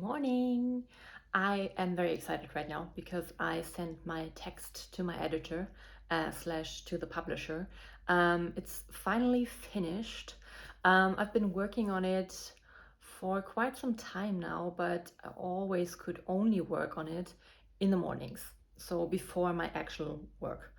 morning. I am very excited right now because I sent my text to my editor slash to the publisher. It's finally finished. I've been working on it for quite some time now, but I always could only work on it in the mornings, so before my actual work.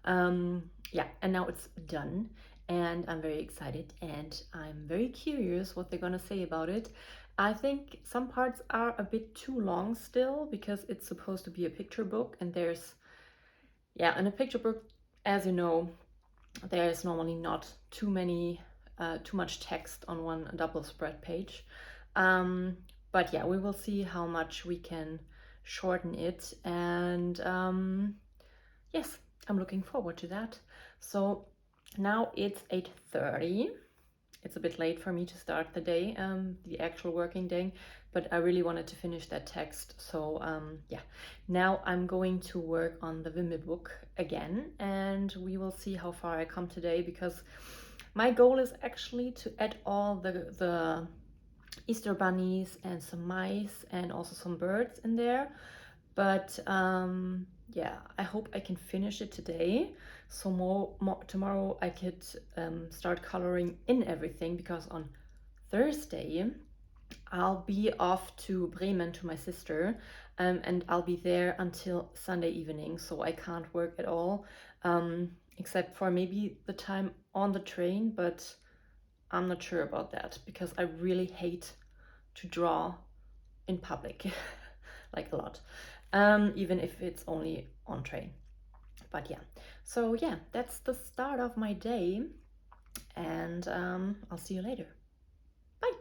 Yeah, and now it's done, and I'm very excited, and I'm very curious what they're gonna say about it. I think some parts are a bit too long still because it's supposed to be a picture book, and in a picture book, as you know, there's normally not too much text on one double spread page. But yeah, we will see how much we can shorten it, and yes, I'm looking forward to that. So now it's 8:30. It's a bit late for me to start the day, the actual working day, but I really wanted to finish that text. So yeah, now I'm going to work on the Wimble book again, and we will see how far I come today, because my goal is actually to add all the Easter bunnies and some mice and also some birds in there. But yeah, I hope I can finish it today. So tomorrow I could start coloring in everything, because on Thursday I'll be off to Bremen to my sister, and I'll be there until Sunday evening. So I can't work at all, except for maybe the time on the train, but I'm not sure about that because I really hate to draw in public, like a lot, even if it's only on train. But yeah, so yeah, that's the start of my day, and I'll see you later. Bye.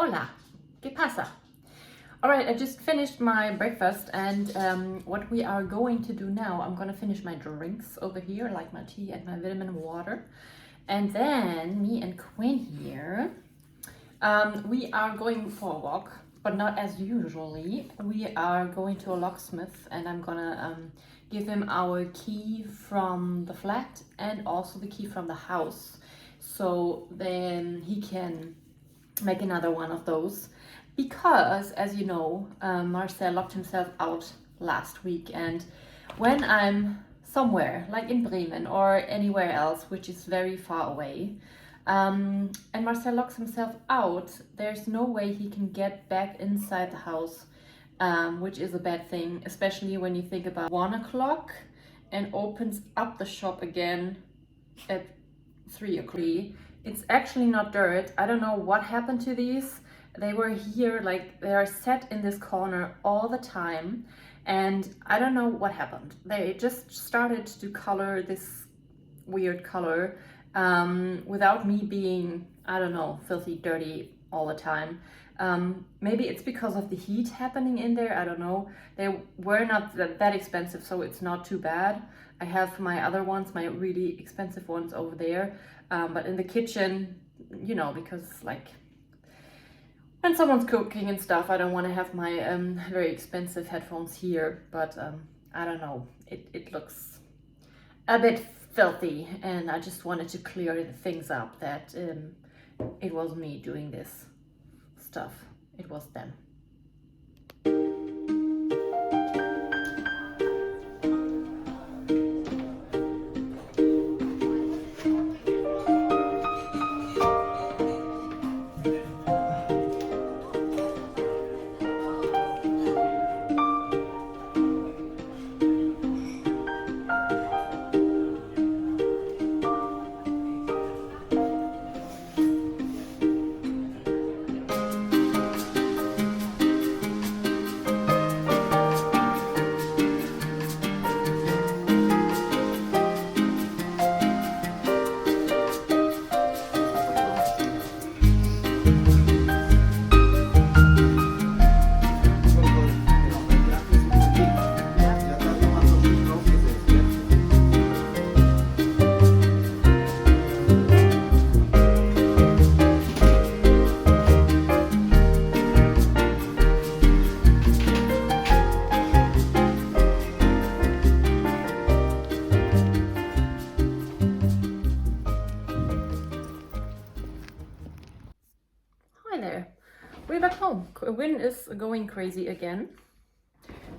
Hola, ¿qué pasa? Alright, I just finished my breakfast and what we are going to do now, I'm gonna finish my drinks over here, like my tea and my vitamin water. And then me and Quinn here, we are going for a walk, but not as usually. We are going to a locksmith and I'm gonna give him our key from the flat and also the key from the house. So then he can make another one of those. Because, as you know, Marcel locked himself out last week, and when I'm somewhere, like in Bremen or anywhere else, which is very far away, and Marcel locks himself out, there's no way he can get back inside the house, which is a bad thing, especially when you think about 1 o'clock and opens up the shop again at 3 o'clock. It's actually not dirt. I don't know what happened to these. They were here, like they are set in this corner all the time, and I don't know what happened. They just started to color this weird color without me being, I don't know, filthy dirty all the time. Maybe it's because of the heat happening in there, I don't know. They were not that expensive, so it's not too bad. I have my other ones, my really expensive ones over there, but in the kitchen, you know, because like when someone's cooking and stuff, I don't want to have my very expensive headphones here, but I don't know, it looks a bit filthy, and I just wanted to clear things up that it was me doing this stuff, it was them. We're back home. Win is going crazy again,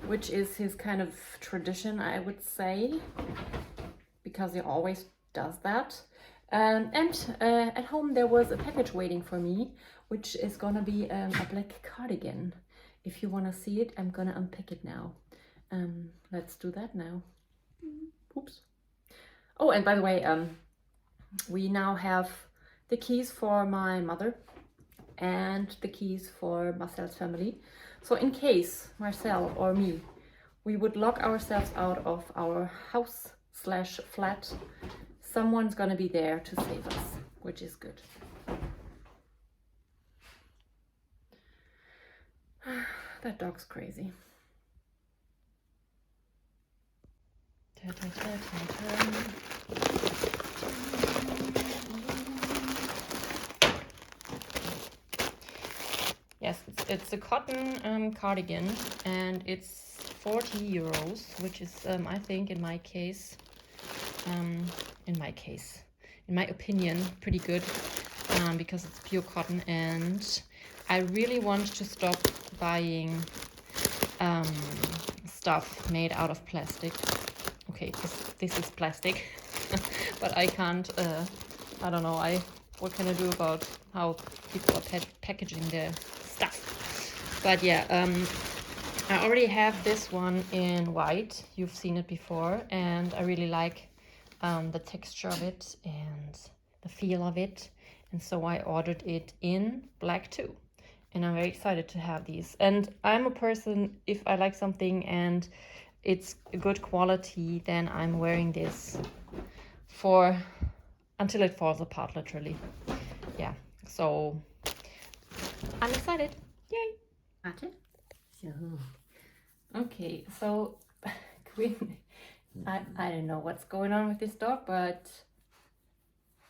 which is his kind of tradition, I would say, because he always does that. And at home there was a package waiting for me, which is gonna be a black cardigan. If you wanna see it, I'm gonna unpick it now. Let's do that now. Oops. Oh, and by the way, we now have the keys for my mother and the keys for Marcel's family. So in case Marcel or me, we would lock ourselves out of our house/flat, someone's gonna be there to save us, which is good. That dog's crazy. Ta -ta -ta -ta -ta. Yes, it's a cotton cardigan, and it's 40 euros, which is, I think, in my opinion, pretty good, because it's pure cotton, and I really want to stop buying stuff made out of plastic. Okay, this is plastic, but I can't, I don't know, what can I do about how people are packaging their stuff? But yeah, I already have this one in white. You've seen it before, and I really like the texture of it and the feel of it, and so I ordered it in black too, and I'm very excited to have these. And I'm a person, if I like something and it's good quality, then I'm wearing this until it falls apart, literally. Yeah, so I'm excited. Yay! Warte. So. Okay, so Quinn, I don't know what's going on with this dog, but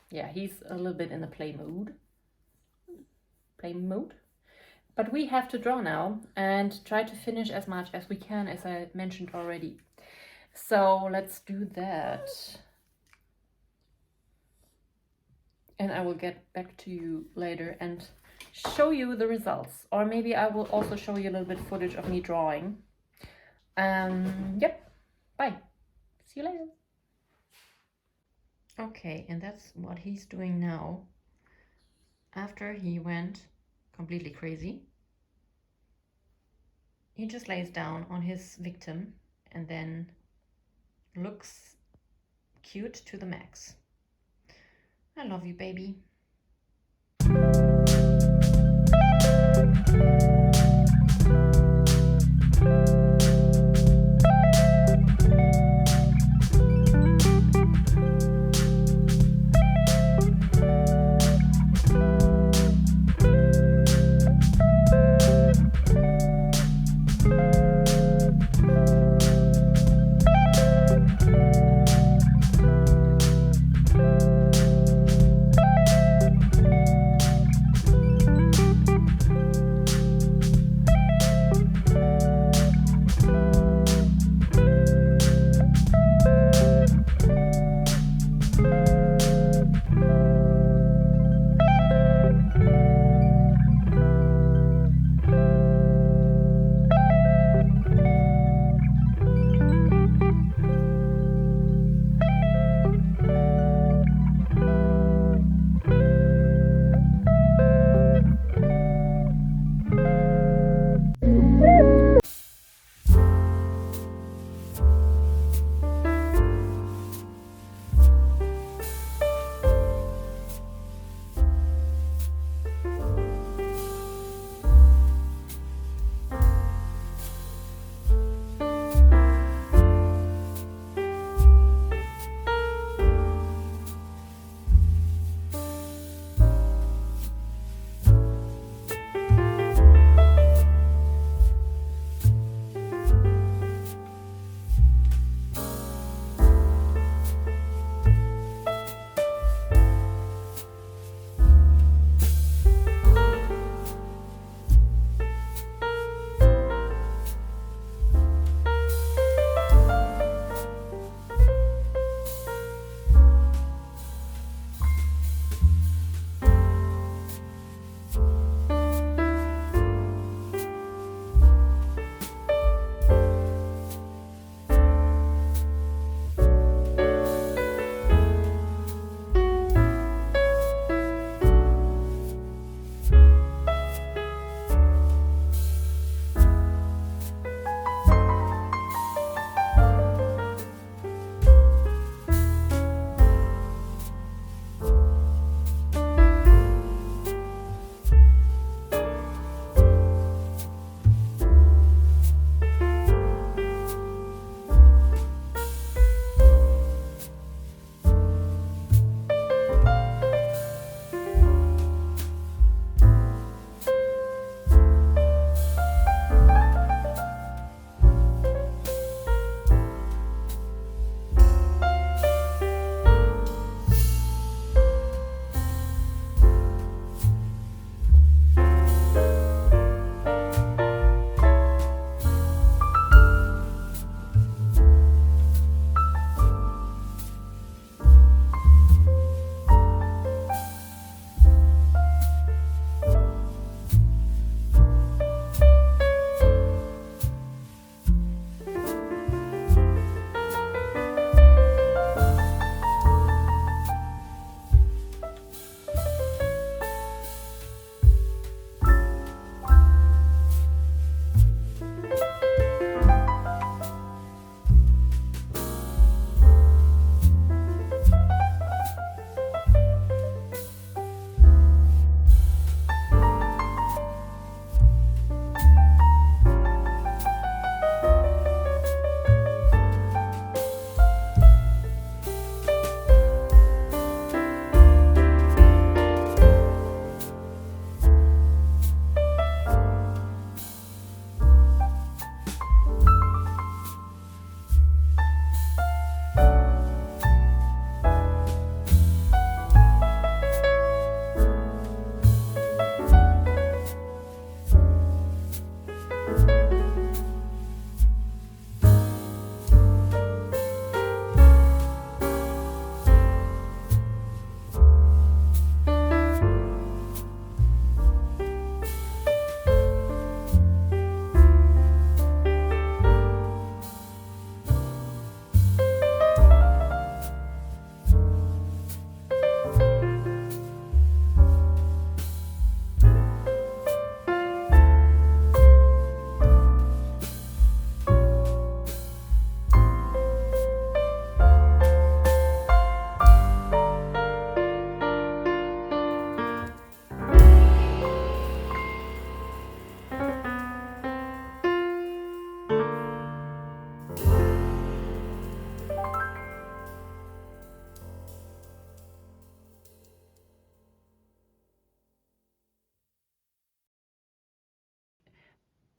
yeah, he's a little bit in the play mode. But we have to draw now and try to finish as much as we can, as I mentioned already. So let's do that. And I will get back to you later and show you the results. Or maybe I will also show you a little bit footage of me drawing. Yep. Bye. See you later. Okay, and that's what he's doing now. After he went completely crazy, he just lays down on his victim and then looks cute to the max. I love you, baby.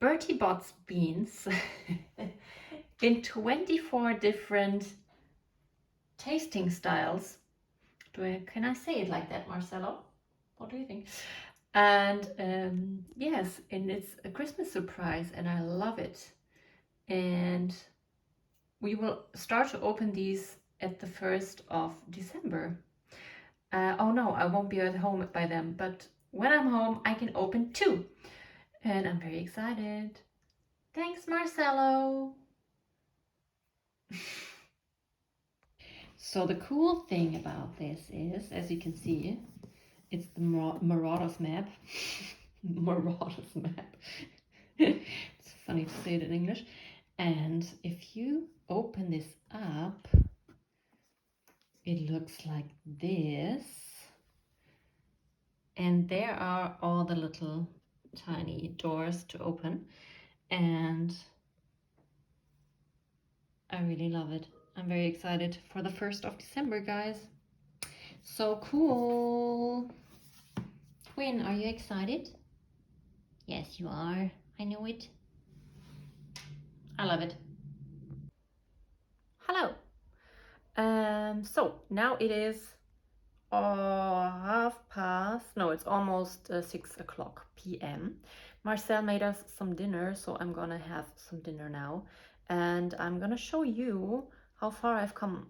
Bertie Bott's beans in 24 different tasting styles. Can I say it like that, Marcelo? What do you think? And yes, and it's a Christmas surprise and I love it. And we will start to open these at the 1st of December. Oh no, I won't be at home by then, but when I'm home, I can open 2. And I'm very excited. Thanks, Marcelo. So the cool thing about this is, as you can see, it's the Marauders map. Marauders map. It's funny to say it in English. And if you open this up, it looks like this. And there are all the little tiny doors to open. And I really love it. I'm very excited for the 1st of December, guys. So cool. Twin, are you excited? Yes, you are. I know it. I love it. Hello. So now it is it's almost 6 o'clock p.m. Marcel made us some dinner, so I'm gonna have some dinner now. And I'm gonna show you how far I've come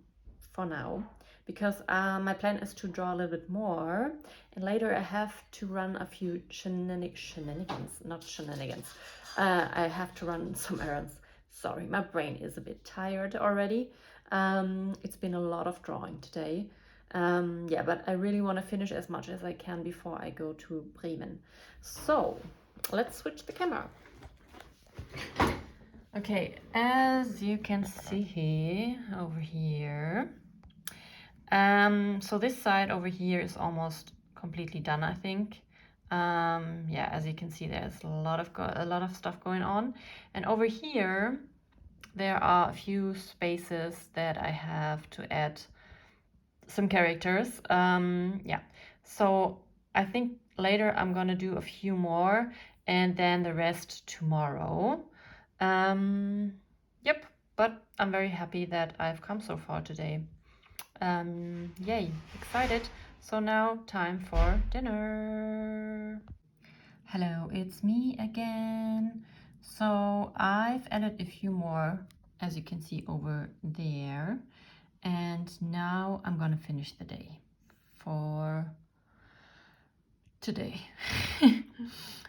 for now, because my plan is to draw a little bit more, and later I have to run a few shenanigans, not shenanigans. I have to run some errands. Sorry, my brain is a bit tired already. It's been a lot of drawing today. Yeah, but I really want to finish as much as I can before I go to Bremen. So let's switch the camera. Okay, as you can see over here, so this side over here is almost completely done, I think. Yeah, as you can see, there's a lot of stuff going on, and over here there are a few spaces that I have to add some characters. Yeah, so I think later I'm gonna do a few more and then the rest tomorrow. Yep, but I'm very happy that I've come so far today. Yay, excited. So now time for dinner. Hello, it's me again. So I've added a few more, as you can see over there. And now I'm gonna finish the day for today.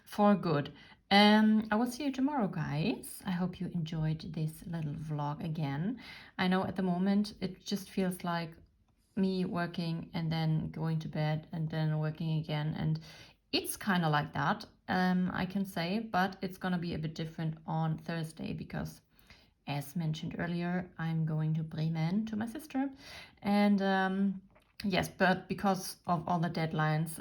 For good. I will see you tomorrow, guys. I hope you enjoyed this little vlog again. I know at the moment it just feels like me working and then going to bed and then working again, and it's kind of like that, I can say, but it's gonna be a bit different on Thursday because, as mentioned earlier, I'm going to Bremen to my sister, and yes, but because of all the deadlines,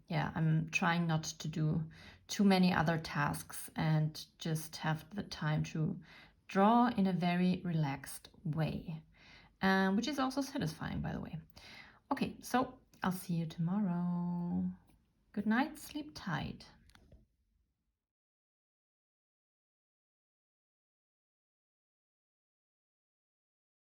yeah, I'm trying not to do too many other tasks and just have the time to draw in a very relaxed way, which is also satisfying, by the way. Okay, so I'll see you tomorrow. Good night, sleep tight.